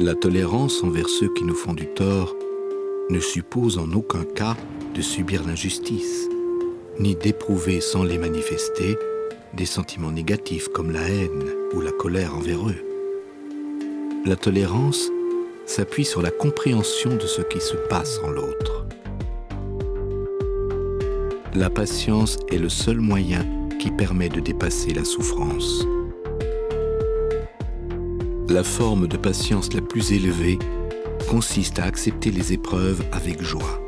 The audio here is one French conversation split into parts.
La tolérance envers ceux qui nous font du tort ne suppose en aucun cas de subir l'injustice, ni d'éprouver sans les manifester des sentiments négatifs comme la haine ou la colère envers eux. La tolérance s'appuie sur la compréhension de ce qui se passe en l'autre. La patience est le seul moyen qui permet de dépasser la souffrance. La forme de patience la plus élevée consiste à accepter les épreuves avec joie.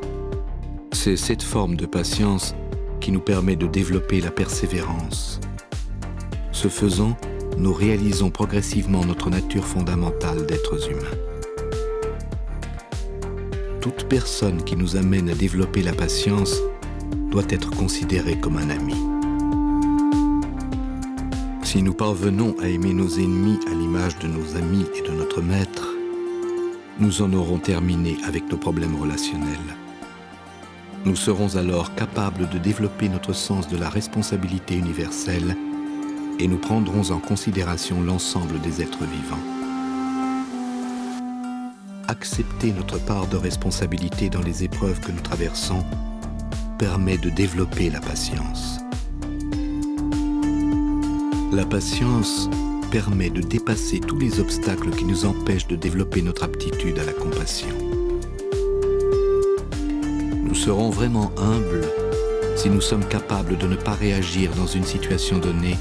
C'est cette forme de patience qui nous permet de développer la persévérance. Ce faisant, nous réalisons progressivement notre nature fondamentale d'êtres humains. Toute personne qui nous amène à développer la patience doit être considérée comme un ami. Si nous parvenons à aimer nos ennemis à l'image de nos amis et de notre maître, nous en aurons terminé avec nos problèmes relationnels. Nous serons alors capables de développer notre sens de la responsabilité universelle et nous prendrons en considération l'ensemble des êtres vivants. Accepter notre part de responsabilité dans les épreuves que nous traversons permet de développer la patience. La patience permet de dépasser tous les obstacles qui nous empêchent de développer notre aptitude à la compassion. Nous serons vraiment humbles si nous sommes capables de ne pas réagir dans une situation donnée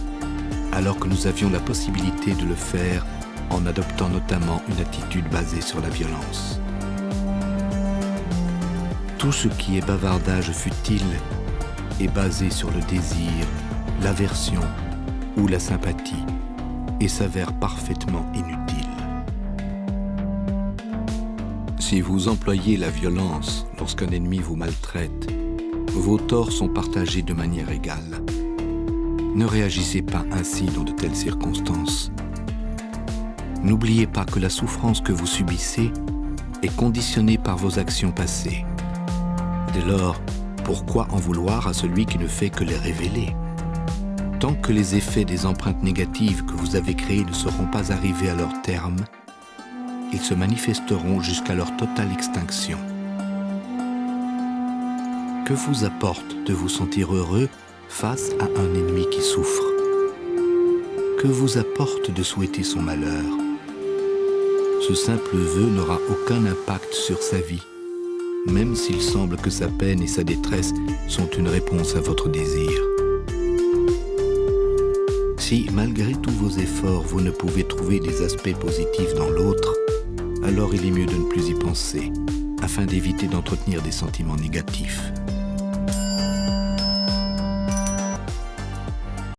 alors que nous avions la possibilité de le faire en adoptant notamment une attitude basée sur la violence. Tout ce qui est bavardage futile est basé sur le désir, l'aversion ou la sympathie et s'avère parfaitement inutile. Si vous employez la violence lorsqu'un ennemi vous maltraite, vos torts sont partagés de manière égale. Ne réagissez pas ainsi dans de telles circonstances. N'oubliez pas que la souffrance que vous subissez est conditionnée par vos actions passées. Dès lors, pourquoi en vouloir à celui qui ne fait que les révéler ? Tant que les effets des empreintes négatives que vous avez créées ne seront pas arrivés à leur terme, ils se manifesteront jusqu'à leur totale extinction. Que vous apporte de vous sentir heureux face à un ennemi qui souffre ? Que vous apporte de souhaiter son malheur ? Ce simple vœu n'aura aucun impact sur sa vie, même s'il semble que sa peine et sa détresse sont une réponse à votre désir. Si, malgré tous vos efforts, vous ne pouvez trouver des aspects positifs dans l'autre, alors il est mieux de ne plus y penser, afin d'éviter d'entretenir des sentiments négatifs.